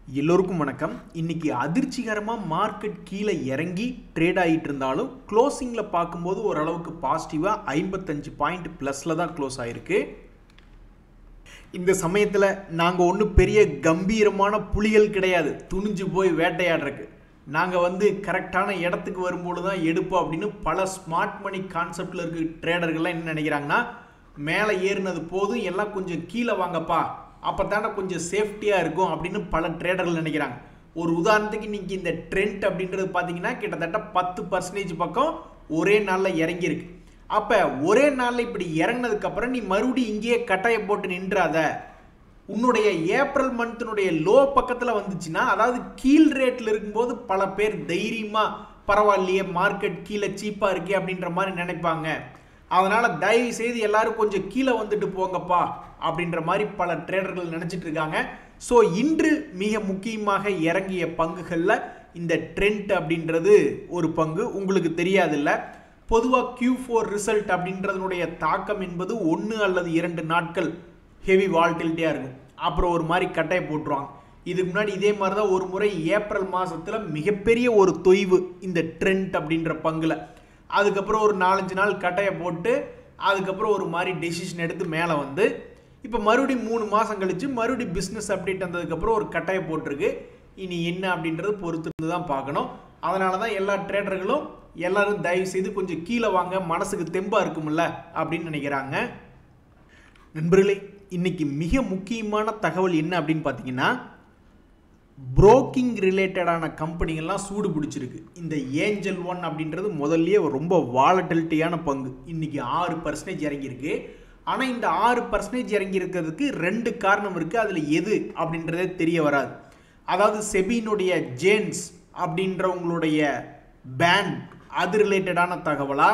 எல்லோருக்கும் வணக்கம். இன்னைக்கு அதிர்ச்சிகரமா மார்க்கெட் கீழே இறங்கி ட்ரேட் ஆகிட்டு இருந்தாலும் க்ளோசிங்ல பார்க்கும்போது ஓரளவுக்கு பாசிட்டிவா 55 பாயிண்ட் பிளஸ்ல தான் க்ளோஸ் ஆயிருக்கு. இந்த சமயத்தில் நாங்கள் ஒன்றும் பெரிய கம்பீரமான புலிகள் கிடையாது, துணிஞ்சு போய் வேட்டையாடுறதுக்கு. நாங்கள் கரெக்டான இடத்துக்கு வரும்போது தான் எடுப்போம் அப்படின்னு பல ஸ்மார்ட் மணி கான்செப்டில் இருக்க ட்ரேடர்கள்லாம் என்ன நினைக்கிறாங்கன்னா, மேலே ஏறினது போதும், எல்லாம் கொஞ்சம் கீழே வாங்கப்பா, அப்போ தானே கொஞ்சம் சேஃப்டியாக இருக்கும் அப்படின்னு பல ட்ரேடர்கள் நினைக்கிறாங்க. ஒரு உதாரணத்துக்கு இன்னைக்கு இந்த ட்ரெண்ட் அப்படின்றது பார்த்தீங்கன்னா கிட்டத்தட்ட 10% பக்கம் ஒரே நாளில் இறங்கியிருக்கு. அப்போ ஒரே நாளில் இப்படி இறங்கினதுக்கப்புறம் நீ மறுபடியும் இங்கேயே கட்டாயை போட்டு நின்றாத. உன்னுடைய ஏப்ரல் மந்த்தினுடைய லோ பக்கத்தில் வந்துச்சுன்னா, அதாவது கீழ் ரேட்டில் இருக்கும்போது பல பேர் தைரியமாக பரவாயில்லையே மார்க்கெட் கீழே சீப்பாக இருக்கே அப்படின்ற மாதிரி நினைப்பாங்க. அதனால் தயவு செய்து எல்லாரும் கொஞ்சம் கீழே வந்துட்டு போங்கப்பா அப்படின்ற மாதிரி பல ட்ரேடர்கள் நினச்சிட்டு இருக்காங்க. ஸோ இன்று மிக முக்கியமாக இறங்கிய பங்குகளில் இந்த ட்ரெண்ட் அப்படின்றது ஒரு பங்கு. உங்களுக்கு தெரியாதில்ல, பொதுவாக Q4 ரிசல்ட் அப்படின்றதுனுடைய தாக்கம் என்பது 1 அல்லது 2 நாட்கள் ஹெவி வால்டிலிட்டியாக இருக்கும். அப்புறம் ஒரு மாதிரி கட்டையை போட்டுருவாங்க. இதுக்கு முன்னாடி இதே மாதிரி தான் ஒரு முறை ஏப்ரல் மாதத்தில் மிகப்பெரிய ஒரு தொய்வு இந்த ட்ரெண்ட் அப்படின்ற பங்குல. அதுக்கப்புறம் ஒரு 4-5 நாள் கட்டையை போட்டு அதுக்கப்புறம் ஒரு மாதிரி டெசிஷன் எடுத்து மேலே வந்து இப்போ மறுபடியும் 3 மாதம் கழிச்சு மறுபடியும் பிஸ்னஸ் அப்டேட் வந்ததுக்கப்புறம் ஒரு கட்டையை போட்டிருக்கு. இனி என்ன அப்படின்றது பொறுத்து தான் பார்க்கணும். அதனால தான் எல்லா ட்ரேடர்களும் எல்லாரும் தயவு செய்து கொஞ்சம் கீழே வாங்க, மனசுக்கு தெம்பாக இருக்கும்ல அப்படின்னு நினைக்கிறாங்க. நண்பர்களே, இன்னைக்கு மிக முக்கியமான தகவல் என்ன அப்படின்னு பார்த்தீங்கன்னா, புரோக்கிங் ரிலேட்டடான கம்பெனிகள்லாம் சூடு பிடிச்சிருக்கு. இந்த ஏஞ்சல் ஒன் அப்படின்றது முதல்லயே ரொம்ப வாலட்டிலிட்டியான பங்கு. இன்னைக்கு 6% இறங்கியிருக்கு. ஆனால் இந்த 6% இறங்கி இருக்கிறதுக்கு 2 காரணம் இருக்குது. அதில் எது அப்படின்றதே தெரிய வராது. அதாவது செபினுடைய ஜேன்ஸ் அப்படின்றவங்களுடைய பேன் அது ரிலேட்டடான தகவலா,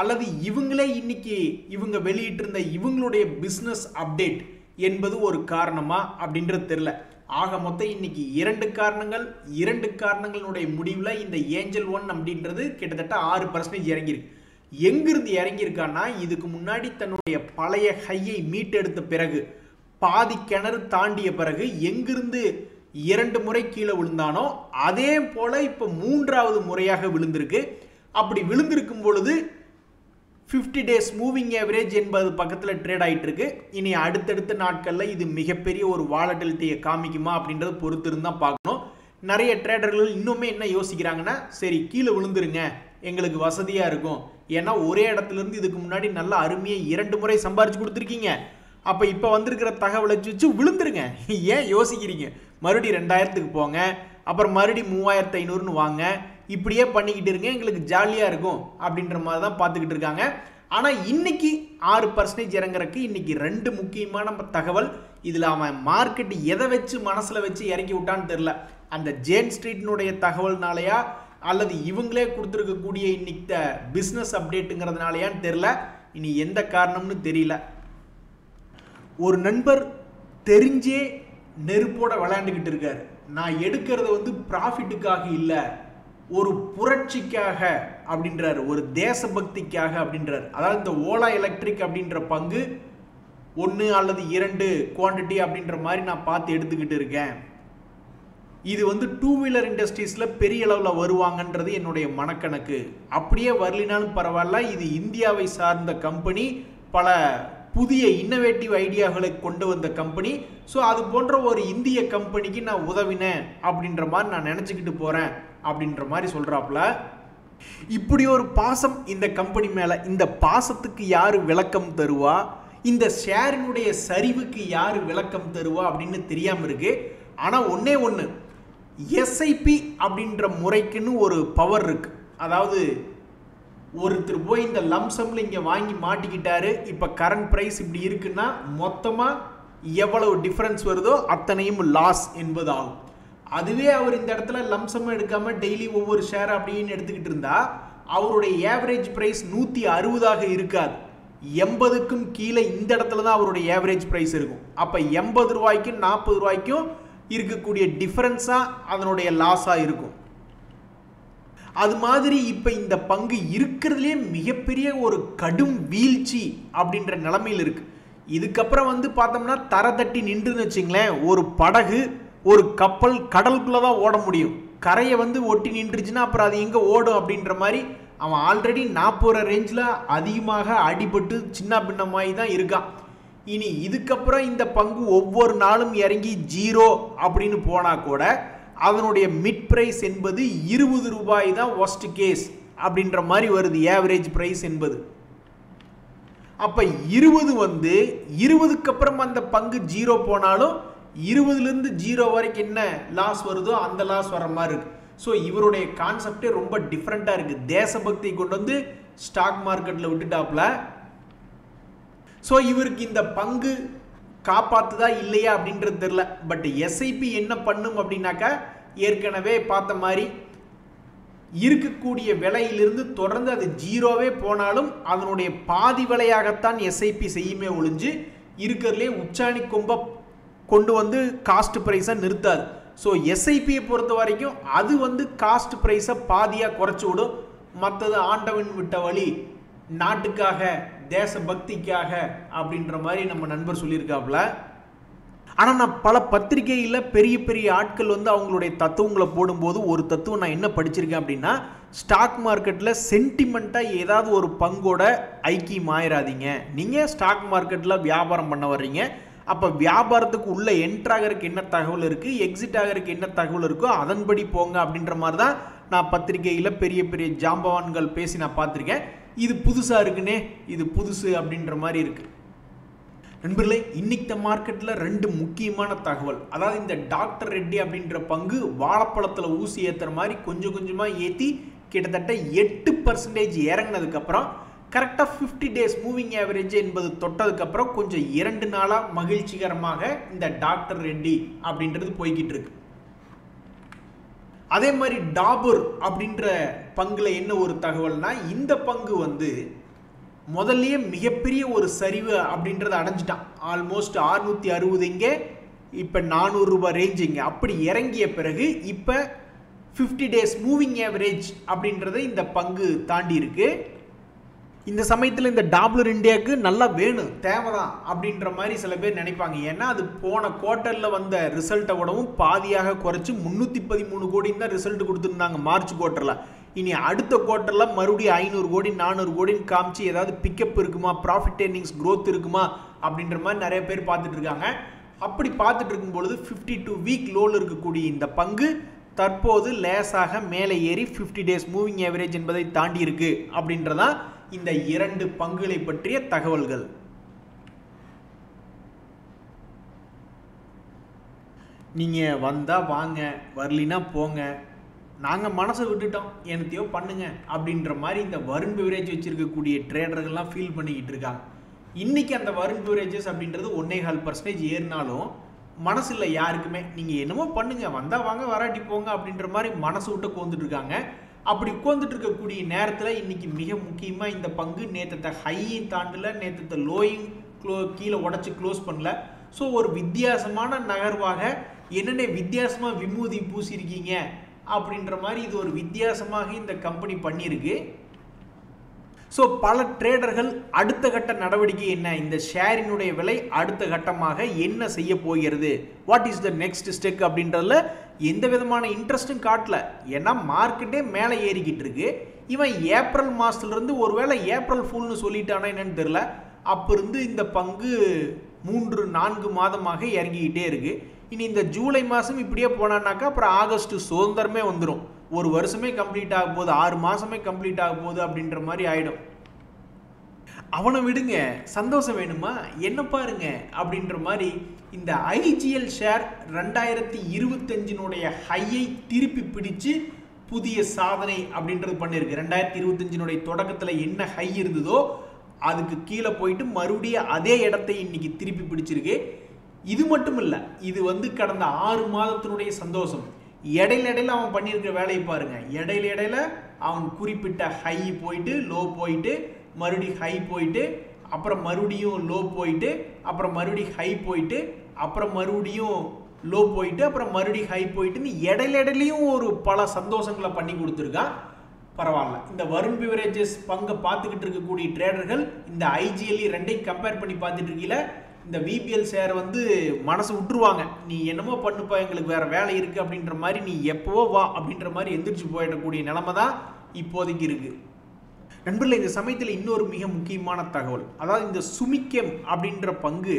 அல்லது இவங்களே இன்னைக்கு இவங்க வெளியிட்டிருந்த இவங்களுடைய பிஸ்னஸ் அப்டேட் என்பது ஒரு காரணமா அப்படின்றது தெரியல. ஆக மொத்தம் இன்னைக்கு 2 காரணங்கள். 2 காரணங்களுடைய முடிவில் இந்த ஏஞ்சல் ஒன் அப்படின்றது கிட்டத்தட்ட 6% இறங்கியிருக்கு. எங்கிருந்து இறங்கியிருக்கான்னா, இதுக்கு முன்னாடி தன்னுடைய பழைய ஹையை மீட்டெடுத்த பிறகு பாதி கிணறு தாண்டிய பிறகு எங்கிருந்து 2 முறை கீழே விழுந்தானோ அதே போல இப்போ 3வது முறையாக விழுந்திருக்கு. அப்படி விழுந்திருக்கும் பொழுது 50 days மூவிங் ஆவரேஜ் என்பது பக்கத்தில் ட்ரேட் ஆகிட்டு இருக்கு. இனி அடுத்தடுத்த நாட்களில் இது மிகப்பெரிய ஒரு வாலட்டிலிட்டியை காமிக்குமா அப்படின்றது பொறுத்து இருந்தால் பார்க்கணும். நிறைய ட்ரேடர்கள் இன்னுமே என்ன யோசிக்கிறாங்கன்னா, சரி கீழே விழுந்துருங்க, எங்களுக்கு வசதியாக இருக்கும். ஏன்னா ஒரே இடத்துலேருந்து இதுக்கு முன்னாடி நல்ல அருமையை 2 முறை சம்பாரிச்சு கொடுத்துருக்கீங்க. அப்போ இப்போ வந்திருக்கிற தகவலை வச்சு விழுந்துருங்க, ஏன் யோசிக்கிறீங்க? மறுபடியும் 2000க்கு போங்க, அப்புறம் மறுபடியும் 3500ன்னு வாங்க, இப்படியே பண்ணிக்கிட்டு இருங்க, எங்களுக்கு ஜாலியாக இருக்கும் அப்படின்ற மாதிரி தான் பார்த்துக்கிட்டு இருக்காங்க. ஆனால் இன்னைக்கு 6% இறங்குறதுக்கு இன்னைக்கு 2 முக்கியமான தகவல். இதில் அவன் மார்க்கெட் எதை வச்சு மனசில் வச்சு இறக்கி விட்டான்னு தெரில. அந்த ஜேன் ஸ்ட்ரீட்னுடைய தகவல்னாலையா அல்லது இவங்களே கொடுத்துருக்கக்கூடிய இன்னைக்கு பிஸ்னஸ் அப்டேட்டுங்கிறதுனாலையான்னு தெரில. இனி எந்த காரணம்னு தெரியல. ஒரு நண்பர் தெரிஞ்சே நெருப்போட விளையாண்டுக்கிட்டு இருக்காரு. நான் எடுக்கிறது ப்ராஃபிட்டுக்காக இல்லை, ஒரு புரட்சிக்காக அப்படின்றாரு, ஒரு தேசபக்திக்காக அப்படின்றாரு. அதாவது இந்த ஓலா எலக்ட்ரிக் அப்படின்ற பங்கு 1 அல்லது 2 குவான்டிட்டி அப்படின்ற மாதிரி நான் பார்த்து எடுத்துக்கிட்டு இருக்கேன். இது 2 வீலர் இண்டஸ்ட்ரீஸில் பெரிய அளவில் வருவாங்கன்றது என்னுடைய மனக்கணக்கு. அப்படியே வரலினாலும் பரவாயில்ல, இது இந்தியாவை சார்ந்த கம்பெனி, பல புதிய இன்னோவேட்டிவ் ஐடியாக்களை கொண்டு வந்த கம்பெனி. ஸோ அது போன்ற ஒரு இந்திய கம்பெனிக்கு நான் உதவினேன் அப்படின்ற மாதிரி நான் நினச்சிக்கிட்டு போகிறேன் அப்படின்ற மாதிரி சொல்கிறாப்புல. இப்படி ஒரு பாசம் இந்த கம்பெனி மேலே. இந்த பாசத்துக்கு யார் விளக்கம் தருவா, இந்த ஷேரினுடைய சரிவுக்கு யார் விளக்கம் தருவா அப்படின்னு தெரியாமல் இருக்கு. ஆனால் ஒன்றே ஒன்று, எஸ்ஐபி அப்படின்ற முறைக்குன்னு ஒரு பவர் இருக்கு. அதாவது ஒருத்தர் போய் இந்த லம்சம்ல இங்கே வாங்கி மாட்டிக்கிட்டாரு, இப்போ கரண்ட் ப்ரைஸ் இப்படி இருக்குன்னா மொத்தமாக எவ்வளவு டிஃபரன்ஸ் வருதோ அத்தனையும் லாஸ் என்பது ஆகும். அதுவே அவர் இந்த இடத்துல லம்சமாக எடுக்காமல் டெய்லி ஒவ்வொரு ஷேர் அப்படின்னு எடுத்துக்கிட்டு இருந்தா அவருடைய ஏவரேஜ் ப்ரைஸ் 160ஆக இருக்காது, 80க்கும் கீழே இந்த இடத்துல தான் அவருடைய ஏவரேஜ் ப்ரைஸ் இருக்கும். அப்போ 80 ரூபாய்க்கும் 40 ரூபாய்க்கும் இருக்கக்கூடிய டிஃபரன்ஸாக அதனுடைய லாஸாக இருக்கும். அது மாதிரி இப்போ இந்த பங்கு இருக்கிறதுலே மிகப்பெரிய ஒரு கடும் வீழ்ச்சி அப்படின்ற நிலைமையில் இருக்கு. இதுக்கப்புறம் பார்த்தோம்னா தர தட்டி நின்றுன்னு வச்சுங்களேன், ஒரு படகு ஒரு கப்பல் கடலுக்குள்ள தான் ஓட முடியும். கரையை வந்து ஒட்டி நின்றுச்சுன்னா அப்புறம் அது எங்கே ஓடும் அப்படின்ற மாதிரி அவன் ஆல்ரெடி 40 ரேஞ்சில் அதிகமாக அடிபட்டு சின்ன பின்னமாகி தான் இருக்கான். இனி இதுக்கப்புறம் இந்த பங்கு ஒவ்வொரு நாளும் இறங்கி 0 அப்படின்னு போனால் கூட அதனுடைய மிட் ப்ரைஸ் என்பது 20 ரூபாய் தான் ஒஸ்ட் கேஸ் அப்படின்ற மாதிரி வருது ஏவரேஜ் ப்ரைஸ் என்பது. அப்போ 20 வந்து 20க்கு அப்புறம் அந்த பங்கு 0 போனாலும் 20லேருந்து 0 வரைக்கும் என்ன லாஸ் வருதோ அந்த லாஸ் வர மாதிரி இருக்கு. ஸோ இவருடைய கான்செப்டே ரொம்ப டிஃப்ரெண்ட்டாக இருக்குது. தேசபக்தி கொண்டு வந்து ஸ்டாக் மார்க்கெட்டில் விட்டுட்டாப்ல. ஸோ இவருக்கு இந்த பங்கு காப்பாற்றுதா இல்லையா அப்படின்றது தெரியல. பட் எஸ்ஐபி என்ன பண்ணும் அப்படின்னாக்கா ஏற்கனவே பார்த்த மாதிரி இருக்கக்கூடிய விலையிலிருந்து தொடர்ந்து அது 0வே போனாலும் அதனுடைய பாதி விலையாகத்தான் எஸ்ஐபி செய்யுமே ஒழிஞ்சு இருக்கிறதுலே உச்சாணி கொம்ப கொண்டு வந்து காஸ்ட் ப்ரைஸை நிறுத்தாது. ஸோ எஸ்ஐபியை பொறுத்த வரைக்கும் அது வந்து காஸ்ட் ப்ரைஸை பாதியாக குறைச்சி விடும். மற்றது ஆண்டவன் விட்ட வழி, நாட்டுக்காக தேசபக்திக்காக அப்படின்ற மாதிரி நம்ம நண்பர் சொல்லியிருக்காப்புல. ஆனால் நான் பல பத்திரிகையில் பெரிய பெரிய ஆட்கள் வந்து அவங்களுடைய தத்துவங்களை போடும்போது ஒரு தத்துவம் நான் என்ன படிச்சிருக்கேன் அப்படின்னா, ஸ்டாக் மார்க்கெட்டில் சென்டிமெண்ட்டாக ஏதாவது ஒரு பங்கோட ஐக்கியம் ஆயிராதீங்க. நீங்கள் ஸ்டாக் மார்க்கெட்டில் வியாபாரம் பண்ண வர்றீங்க, அப்போ வியாபாரத்துக்கு உள்ளே என்ட்ராகிறதுக்கு என்ன தகவல் இருக்குது, எக்ஸிட் ஆகிறதுக்கு என்ன தகவல் இருக்கோ அதன்படி போங்க அப்படின்ற மாதிரி தான் நான் பத்திரிகையில் பெரிய பெரிய ஜாம்பவான்கள் பேசி நான் பார்த்துருக்கேன். இது புதுசாக இருக்குன்னே, இது புதுசு அப்படின்ற மாதிரி இருக்குது. நண்பர்களே, இன்னைக்கு மார்க்கெட்டில் 2 முக்கியமான தகவல். அதாவது இந்த டாக்டர் ரெட்டி அப்படின்ற பங்கு வாழைப்பழத்தில் ஊசி ஏற்றுற மாதிரி கொஞ்சம் கொஞ்சமாக ஏற்றி கிட்டத்தட்ட 8% இறங்கினதுக்கப்புறம் கரெக்டாக 50 டேஸ் மூவிங் ஆவரேஜ் என்பது தொட்டதுக்கப்புறம் கொஞ்சம் 2 நாளாக மகிழ்ச்சிகரமாக இந்த டாக்டர் ரெட்டி அப்படின்றது போய்கிட்டு இருக்கு. அதே மாதிரி டாபர் அப்படின்ற பங்குல என்ன ஒரு தகவல்னா, இந்த பங்கு வந்து முதல்லயே மிகப்பெரிய ஒரு சரிவு அப்படின்றத அடைஞ்சிட்டான். ஆல்மோஸ்ட் 660 இங்கே, இப்போ 400 ரூபாய் ரேஞ்ச் இங்கே அப்படி இறங்கிய பிறகு இப்போ 50 டேஸ் மூவிங் ஆவரேஜ் அப்படின்றத இந்த பங்கு தாண்டி இருக்கு. இந்த சமயத்தில் இந்த டாப்லர் இந்தியாவுக்கு நல்லா வேணும், தேவைதான் அப்படின்ற மாதிரி சில பேர் நினைப்பாங்க. ஏன்னா அது போன குவார்ட்டரில் வந்த ரிசல்ட்டை விடவும் பாதியாக குறைச்சி 313 கோடி தான் ரிசல்ட் கொடுத்துருந்தாங்க மார்ச் குவார்ட்டரில். இனி அடுத்த குவார்ட்டரில் மறுபடியும் 500 கோடி 400 கோடின்னு காமிச்சு ஏதாவது பிக்கப் இருக்குமா, ப்ராஃபிட் ஏர்னிங்ஸ் க்ரோத் இருக்குமா அப்படின்ற மாதிரி நிறைய பேர் பார்த்துட்டு இருக்காங்க. அப்படி பார்த்துட்டு இருக்கும்பொழுது 52 வீக் லோவில் இருக்கக்கூடிய இந்த பங்கு தற்போது லேசாக மேலே ஏறி 50 டேஸ் மூவிங் ஆவரேஜ் என்பதை தாண்டி இருக்கு அப்படின்றதான் இந்த 2 பங்குகளை பற்றிய தகவல்கள். நீங்கள் வந்தால் வாங்க, வரலினா போங்க, நாங்கள் மனசை விட்டுட்டோம், என்னத்தையோ பண்ணுங்க அப்படின்ற மாதிரி இந்த வருண் பிவரேஜ் வச்சுருக்கக்கூடிய ட்ரேடர்கள்லாம் ஃபீல் பண்ணிக்கிட்டு இருக்காங்க. இன்றைக்கி அந்த வருண் பிவரேஜஸ் அப்படின்றது 1.25% ஏறினாலும் மனசு இல்லை யாருக்குமே. நீங்கள் என்னமோ பண்ணுங்க, வந்தால் வாங்க, வராட்டி போங்க அப்படின்ற மாதிரி மனசு விட்டு உட்காந்துட்டு இருக்காங்க. அப்படி உட்காந்துட்டு இருக்கக்கூடிய நேரத்தில் இன்றைக்கி மிக முக்கியமாக இந்த பங்கு நேற்றத்தை ஹையும் தாண்டல, நேற்றத்தை லோயும் கீழே உடச்சி க்ளோஸ் பண்ணல. ஸோ ஒரு வித்தியாசமான நகர்வாக என்னென்ன வித்தியாசமாக விமூதி பூசியிருக்கீங்க அப்படின்ற மாதிரி இது ஒரு வித்தியாசமாக இந்த கம்பெனி பண்ணியிருக்கு. ஸோ பல ட்ரேடர்கள் அடுத்த கட்ட நடவடிக்கை என்ன, இந்த ஷேரினுடைய விலை அடுத்த கட்டமாக என்ன செய்ய போகிறது, what is the next step அப்படின்றதுல எந்த விதமான இன்ட்ரெஸ்ட்டும் காட்டல. ஏன்னா மார்க்கெட்டே மேலே ஏறிக்கிட்டு இருக்கு. இவன் ஏப்ரல் மாதத்துலேருந்து ஒருவேளை ஏப்ரல் ஃபுல்னு சொல்லிட்டானா என்னன்னு தெரில, அப்போ இருந்து இந்த பங்கு 3-4 மாதமாக இறங்கிக்கிட்டே இருக்கு. இனி இந்த ஜூலை மாதம் இப்படியே போனான்னாக்கா அப்புறம் ஆகஸ்ட் சுதந்திரமே வந்துடும். ஒரு வருஷமே கம்ப்ளீட் ஆக போகுது, 6 மாதமே கம்ப்ளீட் ஆக போகுது அப்படின்ற மாதிரி ஆகிடும். அவனை விடுங்க, சந்தோஷம் வேணுமா என்ன பாருங்க அப்படின்ற மாதிரி இந்த ஐஜிஎல் ஷேர் 2025 ஹையை திருப்பி பிடிச்சு புதிய சாதனை அப்படின்றது பண்ணியிருக்கு. 2025 தொடக்கத்தில் என்ன ஹை இருந்ததோ அதுக்கு கீழே போயிட்டு மறுபடியும் அதே இடத்தை இன்னைக்கு திருப்பி பிடிச்சிருக்கு. இது மட்டும் இல்லை, இது வந்து கடந்த 6 மாதத்தினுடைய சந்தோஷம். இடையில அவன் பண்ணியிருக்கிற வேலையை பாருங்க. இடையில அவன் குறிப்பிட்ட ஹை போயிட்டு லோ போயிட்டு மறுபடியும் ஹை போயிட்டு அப்புறம் மறுபடியும் லோ போயிட்டு அப்புறம் மறுபடியும் ஹை போயிட்டு அப்புறம் மறுபடியும் லோ போயிட்டு அப்புறம் மறுபடியும் ஹை போயிட்டுன்னு இடையிலையும் ஒரு பல சந்தோஷங்களை பண்ணி கொடுத்துருக்கான். பரவாயில்ல. இந்த வருண் பிவரேஜஸ் பங்கை பார்த்துக்கிட்டு இருக்கக்கூடிய ட்ரேடர்கள் இந்த ஐஜிஎல்இ 2ஐயும் கம்பேர் பண்ணி பார்த்துட்டு இருக்கீங்கள, இந்த விபிஎல் ஷேர் வந்து மனசு விட்டுருவாங்க. நீ என்னமோ பண்ணுப்பா, எங்களுக்கு வேற வேலை இருக்கு அப்படின்ற மாதிரி, நீ எப்பவோ வா அப்படின்ற மாதிரி எந்திரிச்சு போயிடக்கூடிய நிலைமை தான் இப்போதைக்கு இருக்கு. நண்பர்களே, இந்த சமயத்தில் இன்னொரு மிக முக்கியமான தகவல், அதாவது இந்த சுமிக்கெம் அப்படின்ற பங்கு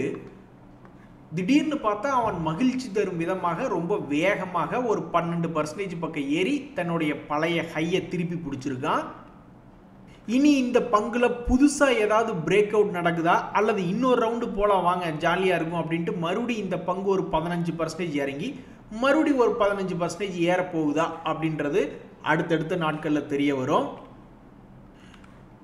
திடீர்னு பார்த்தா அவன் மகிழ்ச்சி தரும் விதமாக ரொம்ப வேகமாக ஒரு 12% பக்கம் ஏறி தன்னுடைய பழைய ஹையை திருப்பி பிடிச்சிருக்கான். இனி இந்த பங்குல புதுசா ஏதாவது பிரேக் அவுட் நடக்குதா அல்லது இன்னொரு ரவுண்டு போலாம் வாங்க ஜாலியா இருக்கும் அப்படின்ட்டு மறுபடியும் இந்த பங்கு ஒரு 15% இறங்கி மறுபடியும் ஒரு 15% ஏற போகுதா அப்படின்றது அடுத்தடுத்த நாட்களில் தெரிய வரும்.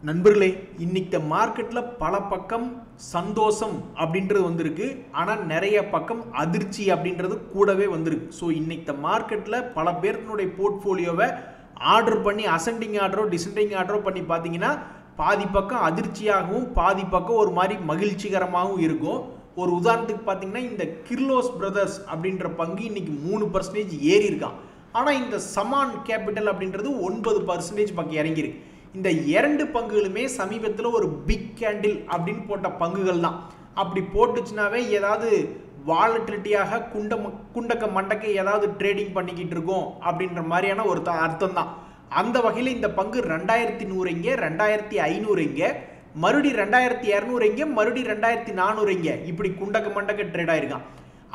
நண்பர்களே, இன்னைக்கு மார்க்கெட்ல பல பக்கம் சந்தோஷம் அப்படின்றது வந்திருக்கு, ஆனால் நிறைய பக்கம் அதிர்ச்சி அப்படின்றது கூடவே வந்திருக்கு. ஸோ இன்னைக்கு மார்க்கெட்ல பல பேர்த்தினுடைய போர்ட்ஃபோலியோவை ஆர்டர் பண்ணி அசெண்டிங் ஆர்டரோ டிசெண்டிங் ஆர்டரோ பண்ணி பார்த்தீங்கன்னா பாதி பக்கம் அதிர்ச்சியாகவும் பாதி பக்கம் ஒரு மாதிரி மகிழ்ச்சிகரமாகவும் இருக்கும். ஒரு உதாரணத்துக்கு பார்த்தீங்கன்னா இந்த கிர்லோஸ் பிரதர்ஸ் அப்படின்ற பங்கு இன்னைக்கு 3% ஏறி இருக்கான். ஆனால் இந்த சமான் கேபிட்டல் அப்படின்றது 9% பக்கம் இறங்கியிருக்கு. இந்த இரண்டு பங்குகளுமே சமீபத்தில் ஒரு பிக் கேண்டில் அப்படின்னு போட்ட பங்குகள் தான். அப்படி போட்டுச்சுனாவே ஏதாவது வாலட்டிலிட்டியாக குண்டக்க மண்டக்க ஏதாவது ட்ரேடிங் பண்ணிக்கிட்டு இருக்கோம் அப்படின்ற மாதிரியான ஒரு அர்த்தம் தான். அந்த வகையில் இந்த பங்கு 2100 இங்கே, 2500 இங்கே, மறுபடியும் 2200 இங்கே, மறுபடியும் 2400 இங்கே, இப்படி குண்டக்க மண்டக்க ட்ரேட் ஆயிருக்கான்.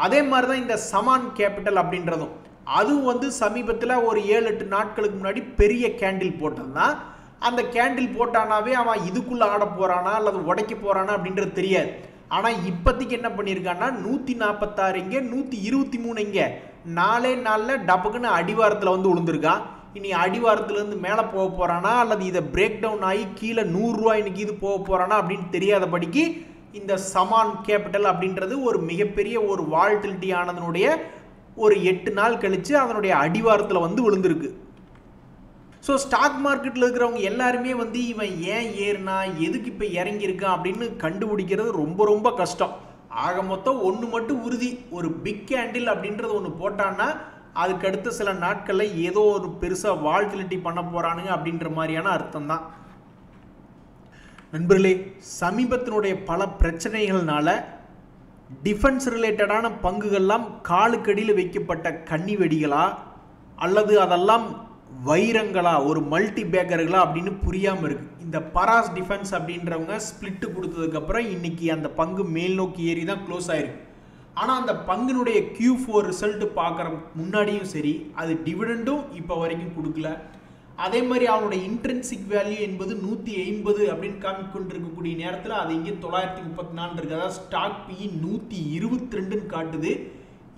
அதே மாதிரி தான் இந்த சமான் கேபிட்டல் அப்படின்றதும், அதுவும் வந்து சமீபத்தில் ஒரு 7-8 நாட்களுக்கு முன்னாடி பெரிய கேண்டில் போட்டதுதான். அந்த கேண்டில் போட்டானாவே அவன் இதுக்குள்ள ஆட போறானா அல்லது உடைக்க போறானா அப்படின்றது தெரியாது. ஆனால் இப்போதைக்கு என்ன பண்ணியிருக்கான்னா 146 இங்கே, 123 இங்கே, 4 நாளில் டப்புக்குன்னு அடிவாரத்தில் வந்து விழுந்திருக்கான். இனி அடிவாரத்துலேருந்து மேலே போக போகிறானா அல்லது இதை பிரேக் டவுன் ஆகி கீழே 100 ரூபாய் இன்னைக்கு இது போக போகிறானா அப்படின்னு தெரியாதபடிக்கு இந்த சமான் கேபிட்டல் அப்படின்றது ஒரு மிகப்பெரிய ஒரு வால்டிலிட்டி ஆனதனுடைய ஒரு 8 நாள் கழித்து அதனுடைய அடிவாரத்தில் வந்து விழுந்திருக்கு. ஸோ ஸ்டாக் மார்க்கெட்டில் இருக்கிறவங்க எல்லாருமே வந்து இவன் ஏன் ஏறுனா, எதுக்கு இப்போ இறங்கியிருக்கான் அப்படின்னு கண்டுபிடிக்கிறது ரொம்ப ரொம்ப கஷ்டம். ஆக மொத்தம் ஒன்று மட்டும் உறுதி, ஒரு பிக் கேண்டில் அப்படின்றது ஒன்று போட்டான்னா அதுக்கு அடுத்த சில நாட்களில் ஏதோ ஒரு பெருசாக வால்டிலிட்டி பண்ண போகிறானுங்க அப்படின்ற மாதிரியான அர்த்தம் தான். நண்பர்களே, சமீபத்தினுடைய பல பிரச்சனைகள்னால டிஃபென்ஸ் ரிலேட்டடான பங்குகள்லாம் காலுக்கடியில் வைக்கப்பட்ட கன்னி வெடிகளா அல்லது அதெல்லாம் வைரங்களா, ஒரு மல்டி பேக்கர்களா அப்படின்னு புரியாமல் இருக்கு. இந்த பராஸ் டிஃபென்ஸ் அப்படின்றவங்க ஸ்பிளிட்டு கொடுத்ததுக்கப்புறம் இன்னைக்கு அந்த பங்கு மேல் நோக்கி ஏறி தான் க்ளோஸ் ஆயிருக்கு. ஆனால் அந்த பங்கினுடைய Q4 ரிசல்ட் பார்க்குற முன்னாடியும் சரி, அது டிவிடெண்டும் இப்போ வரைக்கும் கொடுக்கல. அதே மாதிரி அவனுடைய இன்ட்ரென்சிக் வேல்யூ என்பது 180 அப்படின்னு காமிக்கொண்டிருக்கக்கூடிய நேரத்தில் அது இங்கே 934 இருக்கு. அதாவது ஸ்டாக் PE 122ன்னு காட்டுது.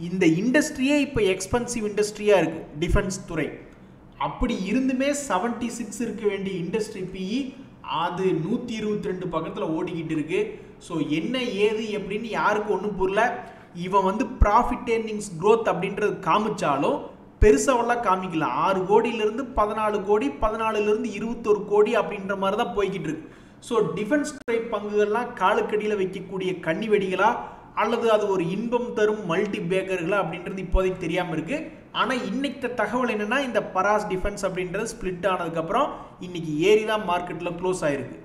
இந்த இண்டஸ்ட்ரியே இப்போ எக்ஸ்பென்சிவ் இண்டஸ்ட்ரியாக இருக்குது டிஃபென்ஸ் துறை. அப்படி இருந்துமே 76 இருக்க வேண்டிய இண்டஸ்ட்ரி PE அது 122 பக்கத்தில் ஓடிக்கிட்டு இருக்கு. ஸோ என்ன ஏது எப்படின்னு யாருக்கும் ஒன்றும் புரியல. இவன் வந்து ப்ராஃபிட் ஏர்னிங்ஸ் க்ரோத் அப்படின்றது காமிச்சாலும் பெருசாவெல்லாம் காமிக்கல. 6 கோடியிலிருந்து 14 கோடி, 14லிருந்து 21 கோடி அப்படின்ற மாதிரி தான் போய்கிட்டு இருக்கு. ஸோ டிஃபென்ஸ் துறை பங்குகள்லாம் காலுக்கடியில் வைக்கக்கூடிய கன்னி வெடிகளா அல்லது அது ஒரு இன்பம் தரும் மல்டி பேக்கர்களா அப்படின்றது இப்போதைக்கு தெரியாமல் இருக்கு. ஆனால் இன்னைக்கு தகவல் என்னன்னா, இந்த பராஸ் டிஃபென்ஸ் அப்படின்றது ஸ்பிளிட் ஆனதுக்கப்புறம் இன்னைக்கு ஏறி தான் மார்க்கெட்டில் க்ளோஸ் ஆயிருக்கு.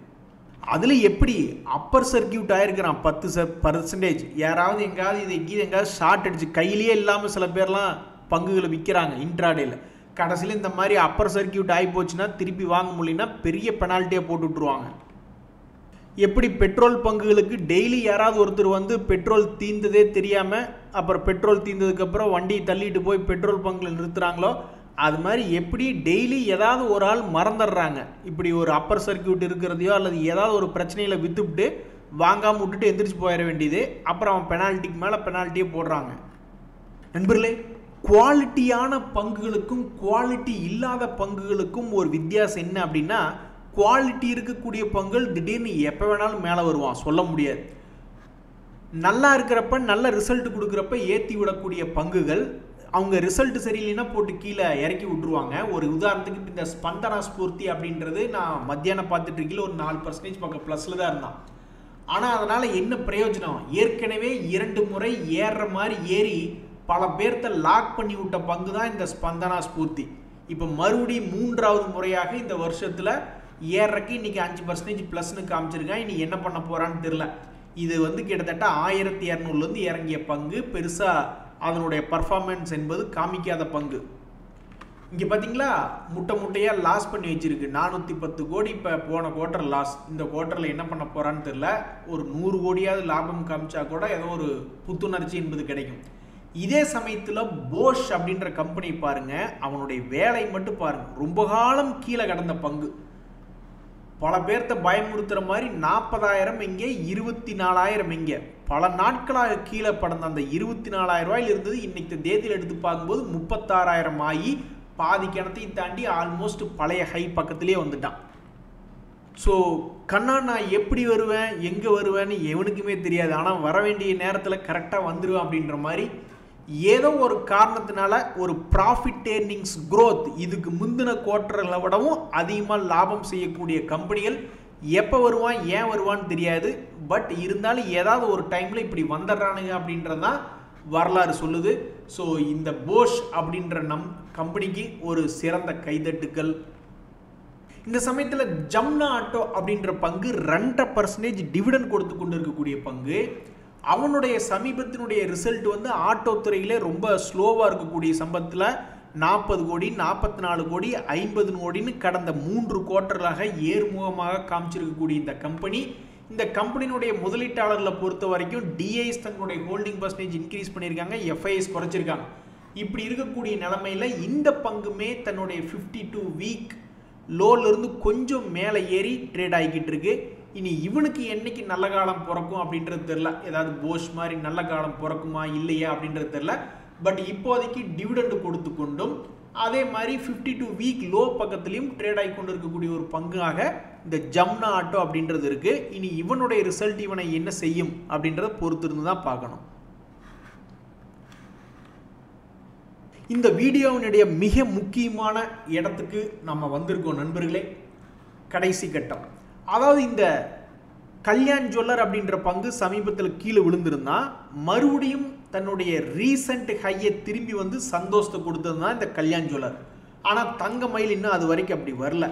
அதில் எப்படி அப்பர் சர்க்கியூட் ஆயிருக்கிறான் 10%. யாராவது எங்காவது இதை எங்கேயாவது ஷார்ட் அடிச்சு கையிலேயே இல்லாமல் சில பேர்லாம் பங்குகளை விற்கிறாங்க இன்ட்ராடேல. கடைசியில் இந்த மாதிரி அப்பர் சர்க்கியூட் ஆகி போச்சுன்னா திருப்பி வாங்க முடியலன்னா பெரிய பெனால்ட்டியை போட்டு விட்டுருவாங்க. எப்படி பெட்ரோல் பங்குகளுக்கு டெய்லி யாராவது ஒருத்தர் வந்து பெட்ரோல் தீர்ந்ததே தெரியாமல் அப்புறம் பெட்ரோல் தீர்ந்ததுக்கப்புறம் வண்டியை தள்ளிட்டு போய் பெட்ரோல் பங்கில் நிறுத்துகிறாங்களோ, அது மாதிரி எப்படி டெய்லி ஏதாவது ஒரு ஆள் மறந்துடுறாங்க. இப்படி ஒரு அப்பர் சர்க்கியூட் இருக்கிறதையோ அல்லது ஏதாவது ஒரு பிரச்சனையில் விற்றுவிட்டு வாங்காமல் விட்டுட்டு எந்திரிச்சு போயிட வேண்டியது. அப்புறம் அவன் பெனால்ட்டிக்கு மேலே பெனால்ட்டியே போடுறாங்க. நண்பர்களே, குவாலிட்டியான பங்குகளுக்கும் குவாலிட்டி இல்லாத பங்குகளுக்கும் ஒரு வித்தியாசம் என்ன அப்படின்னா, குவாலிட்டி இருக்கக்கூடிய பங்குகள் திடீர்னு எப்போ வேணாலும் மேலே வருவான், சொல்ல முடியாது. நல்லா இருக்கிறப்ப நல்ல ரிசல்ட் கொடுக்குறப்ப ஏற்றி விடக்கூடிய பங்குகள் அவங்க ரிசல்ட் சரியில்லைன்னா போட்டு கீழே இறக்கி விட்டுருவாங்க. ஒரு உதாரணத்துக்கு இந்த ஸ்பந்தனா ஸ்பூர்த்தி அப்படின்றது நான் மத்தியானம் பார்த்துட்டு இருக்கீங்கள ஒரு 4% பக்கம் ப்ளஸில் தான் இருந்தான். ஆனால் அதனால் என்ன பிரயோஜனம்? ஏற்கனவே 2 முறை ஏறுற மாதிரி ஏறி பல பேர்த்த லாக் பண்ணி விட்ட பங்கு தான் இந்த ஸ்பந்தனா ஸ்பூர்த்தி. இப்போ மறுபடியும் 3வது முறையாக இந்த வருஷத்தில் ஏறக்கு இன்னைக்கு 5% ப்ளஸ்னு காமிச்சிருக்கான். இனி என்ன பண்ண போறான்னு தெரியல. இது வந்து கிட்டத்தட்ட 1200லேருந்து இறங்கிய பங்கு, பெருசாக அதனுடைய பர்ஃபார்மன்ஸ் என்பது காமிக்காத பங்கு. இங்கே பார்த்தீங்களா, முட்டையாக லாஸ் பண்ணி வச்சிருக்கு. 410 கோடி இப்போ போன குவார்ட்டர் லாஸ். இந்த குவார்ட்டரில் என்ன பண்ண போகிறான்னு தெரியல. ஒரு 100 கோடியாவது லாபம் காமிச்சா கூட ஏதோ ஒரு புத்துணர்ச்சி என்பது கிடைக்கும். இதே சமயத்தில் போஷ் அப்படின்ற கம்பெனி பாருங்க, அவனுடைய வேலை மட்டும் பாருங்க. ரொம்ப காலம் கீழே கடந்த பங்கு, பல பேர்த்த பயமுறுத்துற மாதிரி 40,000 எங்கே, 24,000 எங்கே, பல நாட்களாக கீழே படந்த அந்த 24,000 ரூபாயில் இருந்தது. இன்னைக்கு தேதியில் எடுத்து பார்க்கும்போது 36,000 ஆகி பாதி கிணத்தையும் தாண்டி ஆல்மோஸ்ட் பழைய ஹை பக்கத்திலே வந்துட்டான். ஸோ கண்ணா, நான் எப்படி வருவேன், எங்கே வருவேன்னு எவனுக்குமே தெரியாது. ஆனால் வர வேண்டிய நேரத்தில் கரெக்டாக வந்துடுவேன் அப்படின்ற மாதிரி ஏதோ ஒரு காரணத்தினால ஒரு ப்ராஃபிட் ஏர்னிங்ஸ் க்ரோத் இதுக்கு முந்தின குவார்ட்டர்களை விடவும் அதிகமாக லாபம் செய்யக்கூடிய கம்பெனிகள் எப்போ வருவான், ஏன் வருவான்னு தெரியாது. பட் இருந்தாலும் ஏதாவது ஒரு டைமில் இப்படி வந்துடுறானுங்க அப்படின்றது தான் வரலாறு சொல்லுது. ஸோ இந்த போஷ் அப்படின்ற கம்பெனிக்கு ஒரு சிறந்த கைதட்டுக்கள். இந்த சமயத்தில் ஜம்னா ஆட்டோ அப்படின்ற பங்கு 2.5% டிவிடெண்ட் கொடுத்து கொண்டு இருக்கக்கூடிய பங்கு. அவனுடைய சமீபத்தினுடைய ரிசல்ட் வந்து ஆட்டோ துறையிலே ரொம்ப ஸ்லோவாக இருக்கக்கூடிய சம்பளத்தில் 40 கோடி, 44 கோடி, 50 கோடின்னு கடந்த 3 குவார்ட்டர்களாக ஏறுமுகமாக காமிச்சிருக்கக்கூடிய இந்த கம்பெனி, இந்த கம்பெனியினுடைய முதலீட்டாளர்களை பொறுத்த வரைக்கும் டிஐஸ் தங்களுடைய ஹோல்டிங் பர்சன்டேஜ் இன்க்ரீஸ் பண்ணியிருக்காங்க, எஃப்ஐஎஸ் குறைச்சிருக்காங்க. இப்படி இருக்கக்கூடிய நிலைமையில் இந்த பங்குமே தன்னுடைய 52 வீக் லோலிருந்து கொஞ்சம் மேலே ஏறி ட்ரேட் ஆகிக்கிட்டு இருக்கு. இனி இவனுக்கு என்னைக்கு நல்ல காலம் பிறக்கும் அப்படின்றது தெரில. ஏதாவது போஷ் மாதிரி நல்ல காலம் பிறக்குமா இல்லையா அப்படின்றது தெரில. பட் இப்போதைக்கு டிவிடெண்ட் கொடுத்து கொண்டும் அதே மாதிரி 52 வீக் லோ பக்கத்துலையும் ட்ரேட் ஆகி கொண்டு இருக்கக்கூடிய ஒரு பங்காக இந்த ஜம்னா ஆட்டோ அப்படின்றது இருக்கு. இனி இவனுடைய ரிசல்ட் இவனை என்ன செய்யும் அப்படின்றத பொறுத்து இருந்து தான் பார்க்கணும். இந்த வீடியோவினுடைய மிக முக்கியமான இடத்துக்கு நம்ம வந்திருக்கோம் நண்பர்களே. கடைசி கட்டம், அதாவது இந்த கல்யாண் ஜுவல்லர் அப்படின்ற பங்கு சமீபத்தில் கீழே விழுந்திருந்தா மறுபடியும் தன்னுடைய ரீசன்ட் ஹையை திரும்பி வந்து சந்தோஷத்தை கொடுத்தது தான் இந்த கல்யாண் ஜுவல்லர். ஆனால் தங்க மயில் இன்னும் அது வரைக்கும் அப்படி வரல.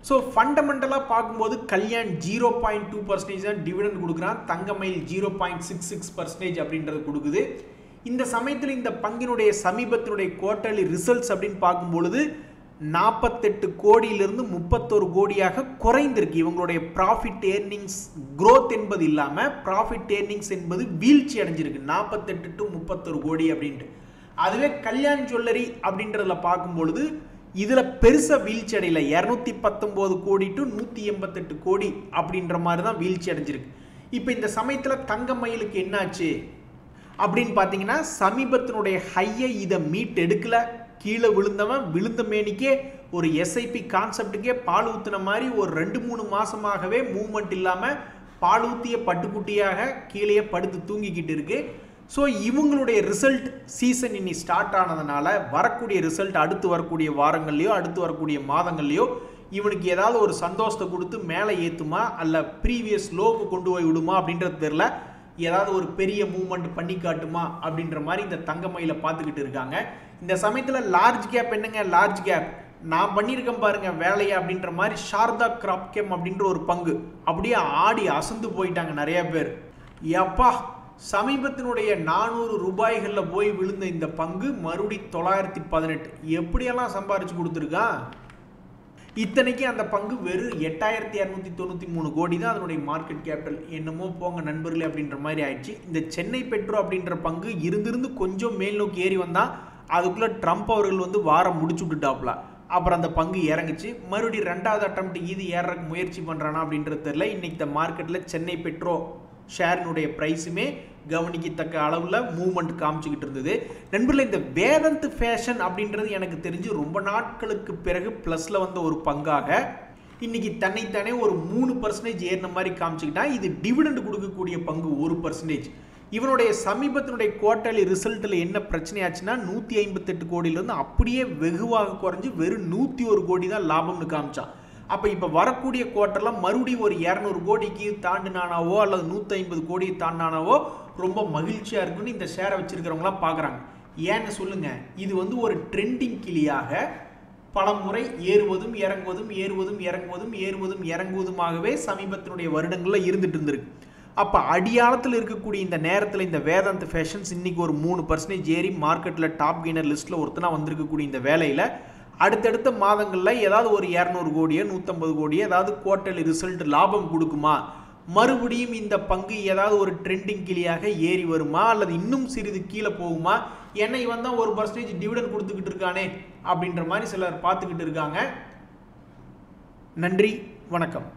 ஸோ ஃபண்டமெண்டலாக பார்க்கும்போது கல்யாண் 0.2% தான் டிவிடெண்ட் கொடுக்குறான், தங்க மயில் 0.66% அப்படின்றது கொடுக்குது. இந்த சமயத்தில் இந்த பங்கினுடைய சமீபத்தினுடைய குவார்ட்டர்லி ரிசல்ட்ஸ் அப்படின்னு பார்க்கும்பொழுது 48 கோடியிலிருந்து 31 கோடியாக குறைந்திருக்கு. இவங்களுடைய ப்ராஃபிட் ஏர்னிங்ஸ் க்ரோத் என்பது இல்லாமல் ப்ராஃபிட் ஏர்னிங்ஸ் என்பது வீழ்ச்சி அடைஞ்சிருக்கு, 48 to 31 கோடி அப்படின்ட்டு. அதுவே கல்யாண் ஜுவல்லரி அப்படின்றதுல பார்க்கும்பொழுது இதில் பெருசாக வீழ்ச்சி அடையல, 219 கோடி டு 188 கோடி அப்படின்ற மாதிரி தான் வீழ்ச்சி அடைஞ்சிருக்கு. இப்போ இந்த சமயத்தில் தங்க மயிலுக்கு என்னாச்சு அப்படின்னு பார்த்தீங்கன்னா, சமீபத்தினுடைய ஹையை இதை மீட் எடுக்கல, கீழே விழுந்தவன் விழுந்த மேனிக்கே ஒரு எஸ்ஐபி கான்செப்டுக்கே பால் ஊற்றின மாதிரி ஒரு 2-3 மாதமாகவே மூவ்மெண்ட் இல்லாமல் பால் ஊற்றிய பட்டுக்குட்டியாக கீழே படுத்து தூங்கிக்கிட்டு இருக்கு. ஸோ இவங்களுடைய ரிசல்ட் சீசன் இனி ஸ்டார்ட் ஆனதுனால வரக்கூடிய ரிசல்ட் அடுத்து வரக்கூடிய வாரங்கள்லையோ அடுத்து வரக்கூடிய மாதங்கள்லையோ இவனுக்கு ஏதாவது ஒரு சந்தோஷத்தை கொடுத்து மேலே ஏற்றுமா அல்ல ப்ரீவியஸ் லோவுக்கு கொண்டு போய் விடுமா அப்படின்றது தெரில. ஏதாவது ஒரு பெரிய மூவ்மெண்ட் பண்ணி காட்டுமா அப்படின்ற மாதிரி இந்த தங்க மயில பார்த்துக்கிட்டு இருக்காங்க. இந்த சமயத்தில் லார்ஜ் கேப் என்னங்க, லார்ஜ் கேப் நான் பண்ணியிருக்கேன் பாருங்க வேலையை அப்படின்ற மாதிரி சாரதா கிராப் கேம் அப்படின்ற ஒரு பங்கு அப்படியே ஆடி அசந்து போயிட்டாங்க நிறைய பேர். எப்பா, சமீபத்தினுடைய 400 ரூபாய்களில் போய் விழுந்த இந்த பங்கு மறுபடி 918 எப்படியெல்லாம் சம்பாரிச்சு கொடுத்துருக்கான். இத்தனைக்கு அந்த பங்கு வெறும் 8,293 கோடி தான் அதனுடைய மார்க்கெட் கேபிட்டல். என்னமோ போங்க நண்பர்களே அப்படின்ற மாதிரி ஆயிடுச்சு. இந்த சென்னை பெட்ரோ அப்படின்ற பங்கு இருந்திருந்து கொஞ்சம் மேல் நோக்கி ஏறி வந்தால் அதுக்குள்ளே ட்ரம்ப் அவர்கள் வந்து வாரம் முடிச்சு விட்டுட்டாப்ல. அப்புறம் அந்த பங்கு இறங்குச்சு, மறுபடியும் 2வது அட்டம்ப்ட் இது ஏறக்கு முயற்சி பண்ணுறானா அப்படின்றது தெரியல. இன்னைக்கு இந்த மார்க்கெட்டில் சென்னை பெட்ரோ ஷேரினுடைய ப்ரைஸுமே கவனிக்கத்தக்க அளவில் மூவ்மெண்ட் காமிச்சிக்கிட்டு இருந்தது. நண்பர்களே, இந்த வேதந்த் ஃபேஷன் அப்படின்றது எனக்கு தெரிஞ்சு ரொம்ப நாட்களுக்கு பிறகு ப்ளஸில் வந்த ஒரு பங்காக இன்னைக்கு தன்னைத்தானே ஒரு 3% ஏறின மாதிரி காமிச்சிக்கிட்டா. இது டிவிடெண்ட் கொடுக்கக்கூடிய பங்கு 1%. இவனுடைய சமீபத்தினுடைய குவார்ட்டர்லி ரிசல்ட்டில் என்ன பிரச்சனையாச்சுன்னா 158 கோடியிலேருந்து அப்படியே வெகுவாக குறைஞ்சி வெறும் 101 கோடி தான் லாபம்னு காமிச்சான். அப்போ இப்போ வரக்கூடிய குவார்ட்டரில் மறுபடியும் ஒரு 200 கோடிக்கு தாண்டினானாவோ அல்லது 150 கோடியை தாண்டினானாவோ ரொம்ப மகிழ்ச்சியாக இருக்குன்னு இந்த ஷேரை வச்சுருக்கிறவங்களாம் பார்க்குறாங்க. ஏன்னு சொல்லுங்கள், இது வந்து ஒரு ட்ரெண்டிங் கிளியாக பல முறை ஏறுவதும் இறங்குவதும் ஏறுவதும் இறங்குவதும் ஏறுவதும் இறங்குவதுமாகவே சமீபத்தினுடைய வருடங்களில் இருந்துட்டு இருந்திருக்கு. அப்போ அடியாளத்தில் இருக்கக்கூடிய இந்த நேரத்தில் இந்த வேதாந்த் ஃபேஷன்ஸ் இன்னைக்கு ஒரு 3% ஏறி மார்க்கெட்டில் டாப் கெய்னர் லிஸ்ட்டில் ஒருத்தனா வந்திருக்கக்கூடிய இந்த வேலையில் அடுத்தடுத்த மாதங்களில் ஏதாவது ஒரு 200 கோடியோ 150 கோடியோ ஏதாவது குவார்ட்டர்லி ரிசல்ட் லாபம் கொடுக்குமா, மறுபடியும் இந்த பங்கு ஏதாவது ஒரு ட்ரெண்டிங் கிளியாக ஏறி வருமா அல்லது இன்னும் சிறிது கீழே போகுமா, என்னை இவன் தான் 1% டிவிடன் கொடுத்துக்கிட்டு இருக்கானே அப்படின்ற மாதிரி சிலர் பார்த்துக்கிட்டு இருக்காங்க. நன்றி, வணக்கம்.